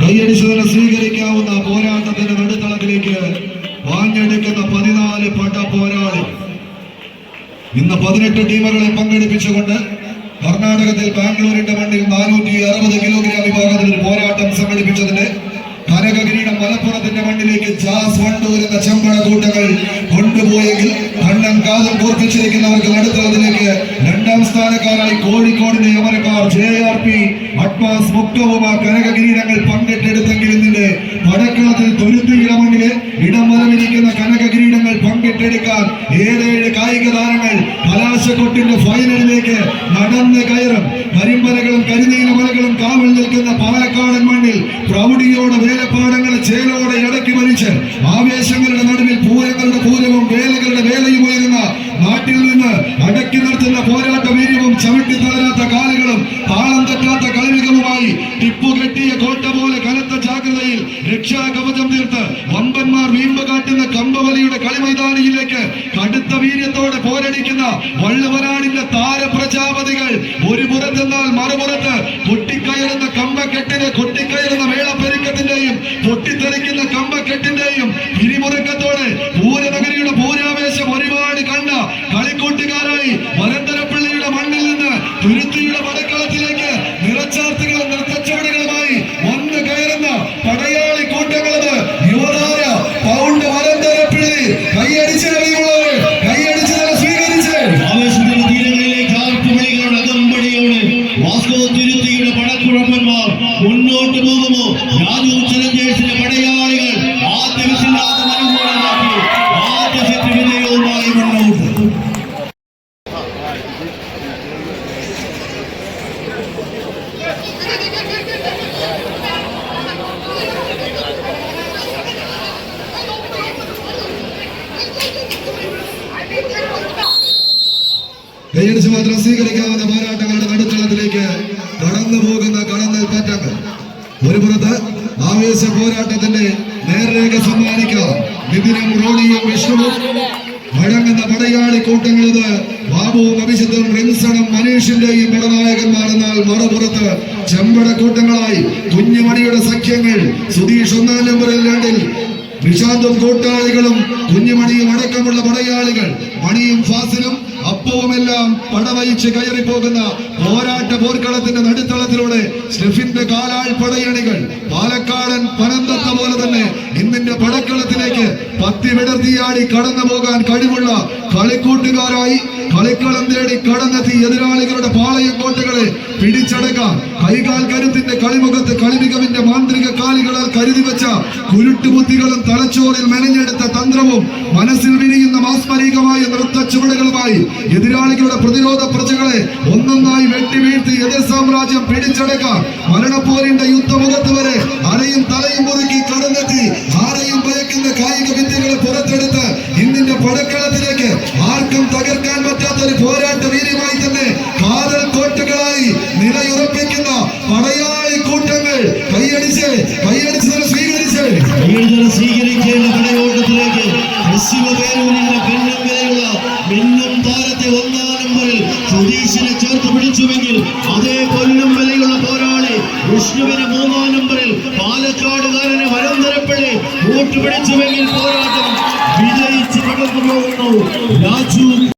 കൈയടിച്ചതിനെ സ്വീകരിക്കാവുന്ന പോരാട്ടത്തിന്റെ നടുത്തളത്തിലേക്ക് വാഞ്ഞെടുക്കുന്ന 14 പട പോരാളി. ഇന്ന് 18 ടീമുകളെ പങ്കെടുപ്പിച്ചുകൊണ്ട് കർണാടകത്തിൽ ബാംഗ്ലൂരിന്റെ മണ്ണിൽ 460 കിലോഗ്രാം വിഭാഗത്തിൽ ഒരു പോരാട്ടം സംഘടിപ്പിച്ചതിന്റെ കനകകിരീടം മലപ്പുറത്തിന്റെ മണ്ണിലേക്ക് ജാസ് വണ്ടൂർ എന്ന ചെമ്പട കൂട്ടങ്ങൾ കൊണ്ടുപോയെങ്കിൽ കണ്ണൻ കാതം കോർപ്പിച്ചിരിക്കുന്നവർക്ക് നടുത്തളത്തിലേക്ക് 2ാം സ്ഥാനക്കാരായി കോഴിക്കോടിന്റെ യമരക്കാർ JRP അഡ്വാൻസ് മുക്തവും ആ കനകകിരീടങ്ങൾ പങ്കിട്ടെടുത്തെങ്കിൽ ഇതിന്റെ പടക്കളത്തിൽ തുരുത്തിയുടെ മണ്ണില് ഇടം വലമിരിക്കുന്ന കനകകിരീടങ്ങൾ പങ്കിട്ടെടുക്കാൻ 7 കായിക താരങ്ങൾ കലാശക്കൊട്ടിന്റെ ഫൈനലിലേക്ക് നടന്ന് കയറും. കരിമ്പലകളും കരിനീല മലകളും കാവൽ നിൽക്കുന്ന പാലക്കാടൻ മണ്ണിൽ പ്രൗഢിയോടെ വേലപ്പാടങ്ങളെ ചേലോടെ ഇടക്കി മരിച്ച് ആവേശങ്ങളുടെ നടുവിൽ പൂരങ്ങളുടെ പൂരവും വേലകളുടെ വേലയും ഉയരുന്ന നാട്ടിൽ നിന്ന് അടക്കി നിർത്തുന്ന പോരാട്ട വീര്യവും ചവിട്ടി തളരാത്ത കാലുകളും താളം തെറ്റാത്ത കളിമികവുമായി ടിപ്പു കെട്ടിയ കോട്ട പോലെ കനത്ത ജാഗ്രതയിൽ രക്ഷാകവചം തീർത്ത് വമ്പന്മാർ വീമ്പ് കാട്ടുന്ന കമ്പവലിയുടെ കളിമൈതാനിയിലേക്ക് കടുത്ത വീര്യത്തോടെ പോരടിക്കുന്ന വള്ളുവനാടിന്റെ താരപ്രജാപതികൾ ഒരു പുറത്തെന്നാൽ മറുപുറത്ത് പൊട്ടിക്കയറുന്ന കമ്പക്കെട്ടിന് കൊട്ടിക്കയറുന്ന വേളപ്പെരുക്കത്തിന്റെയും പൊട്ടിത്തെറിക്കുന്ന കമ്പക്കെട്ടിന്റെയും പിരിമുറുക്കത്തോടെ പൂരനഗരിയുടെ പൂരാവേശം ഒരുപാട് കണ്ട കളിക്കൂട്ടുകാരായി വരന്തരപ്പള്ളിയുടെ മണ്ണിൽ നിന്ന് തുരുത്തിയുടെ പടക്കളത്തിലേക്ക് നിറച്ചാർത്തുകളും നൃത്തച്ചുവടുകളുമായി വന്ന് കയറുന്ന പടയാളി കൂട്ടങ്ങളത് യുവതാര പൗണ്ട് വരന്തരപ്പള്ളി കൈയടിച്ച് കഴിയുള്ളവർ കൈയടിച്ച് സ്വീകരിച്ച് ആവേശത്തിന്റെ തീരങ്ങളിലേക്ക് ആർപ്പുവിളികളുടെ അകമ്പടിയോടെ വാസ്കോ തുരുത്തിയുടെ പടക്കുഴമ്പന്മാർ മുന്നോട്ട് പോകുമോ? രാജു ചലഞ്ചേഴ്സിന്റെ പടയാളികൾ ആദ്യ വിസില്ലാതെ മനോഹരമാക്കി ആദ്യ സെറ്റ് വിജയവുമായി മുന്നോട്ട്. കൈയടിച്ച് മാത്രം സ്വീകരിക്കാവുന്ന പോരാട്ടങ്ങളുടെ നടുത്തളത്തിലേക്ക് കടന്നു പോകുന്ന കടന്നൽ പറ്റങ്ങൾ. ഒരു പുറത്ത് ആവേശ പോരാട്ടത്തിന്റെ നേർരേഖ സമ്മാനിക്കാം നിതിനും റോണിയും വിഷ്ണുവും വഴങ്ങുന്ന പടയാളി കൂട്ടങ്ങളത് ബാബുവും അഭിജിത്തും റിൻസണും മനീഷിന്റെയും പടനായകന്മാർ. എന്നാൽ മറുപുറത്ത് ചെമ്പട കൂട്ടങ്ങളായി കുഞ്ഞുമണിയുടെ സഖ്യങ്ങൾ സുധീഷ് 1ാം നമ്പറിൽ 2ൽ നിഷാന്തും കൂട്ടാളികളും കുഞ്ഞുമണിയും അടക്കമുള്ള പടയാളികൾ മണിയും ഫാസിലും അപ്പവുമെല്ലാം പടവയിച്ച് കയറി പോകുന്ന പോരാട്ട പോർക്കളത്തിന്റെ നടുത്തളത്തിലൂടെ സ്റ്റെഫിന്റെ കാലാൾ പടയണികൾ പാലക്കാടൻ പനന്തത്ത പോലെ തന്നെ ഇന്നിന്റെ പടക്കളത്തിലേക്ക് പത്തി വിടർത്തിയാടി കടന്നു പോകാൻ കഴിവുള്ള കളിക്കൂട്ടുകാരായി കളിക്കളം തേടി കടന്നെത്തി എതിരാളികളുടെ പാളയം കോട്ടകളെ പിടിച്ചടക്കാൻ കൈകാൽ കരുത്തിന്റെ കളിമുഖത്ത് കളിമികവിന്റെ മാന്ത്രിക കാലികളാൽ കരുതി വെച്ച കുരുട്ടുബുദ്ധികളും തലച്ചോറിൽ മെനഞ്ഞെടുത്ത തന്ത്രവും മനസ്സിൽ വിരിയുന്ന മാസ്മരികമായ നൃത്ത ചുവടുകളുമായി എതിരാളികളുടെ പ്രതിരോധ പ്രജകളെ ഒന്നൊന്നായി വെട്ടി വീഴ്ത്തി എതിർ സാമ്രാജ്യം പിടിച്ചടക്കാൻ മരണപ്പോരിന്റെ യുദ്ധമുഖത്ത് വരെ അലയും തലയും മുറുക്കി കടന്നെത്തി ആരെയും ഭയക്കുന്ന കായിക വിദ്യകളെ പുറത്തെടുത്ത് ഇന്നിന്റെ പടക്കളത്തിലേക്ക് ആർക്കും തകർക്കാൻ പറ്റാത്ത ഒരു പോരാട്ട വീര്യമായി തന്നെ കാതൽ കോട്ടകളായി നിലയുറപ്പിക്കുന്ന പടയാളി കൂട്ടങ്ങൾ കൈയടിച്ച് സ്വീകരിക്കേണ്ട പടയോട്ടത്തിലേക്ക് ശിവപേരൂരിന്റെ പെണ്ണും വിലയുള്ള മിന്നും താരത്തെ 1ാം നമ്പറിൽ സുധീഷിനെ ചേർത്ത് പിടിച്ചുവെങ്കിൽ അതേ കൊല്ലും വിലയുള്ള പോരാളി വിഷ്ണുവിനെ 3ാം നമ്പറിൽ പാലക്കാടുകാരനെ വരന്തരപ്പള്ളി കൂട്ടുപിടിച്ചുവെങ്കിൽ പോരാട്ടം വിജയിച്ച് കടന്നു പോകുന്നു രാജു.